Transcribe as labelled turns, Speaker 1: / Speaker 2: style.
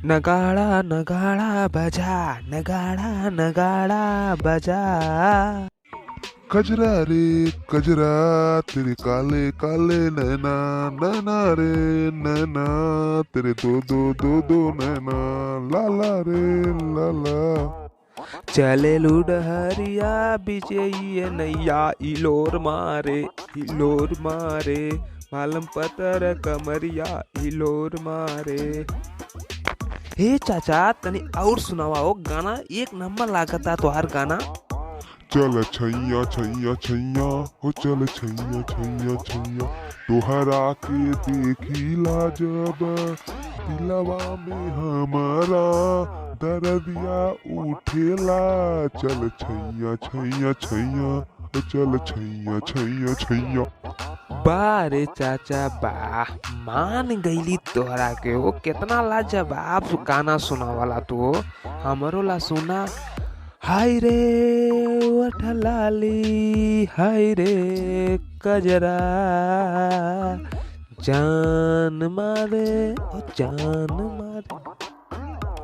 Speaker 1: नगाड़ा नगाड़ा बजा, नगाड़ा नगाड़ा बजा।
Speaker 2: कजरा रे कजरा, तेरे काले काले नैना, नैना रे नैना, तेरे दो दो दो दो नैना, लाला रे लाला।
Speaker 1: चले लुडहरिया बिजइए नैया, इलोर मारे इलोर मारे, मालम पतर कमरिया इलोर मारे। हे चाचा तनी और सुनावा गाना, एक नंबर लागता तोहार गाना।
Speaker 2: चल छैया छैया छैया, हो चल छैया छैया छैया, तोहरा के देखिला जब दिलवा में हमारा दर्दिया उठेला। चल छैया छैया छैया, हो चल छैया छैया छैया।
Speaker 1: वाह रे चाचा वाह, मान गईली तोहरा के वो कितना लाजवाब गाना सुनावाला तू। हमरो ला सुना। हाय रे वठलाली, हाय रे कजरा, जान मारे ओ जान मारे।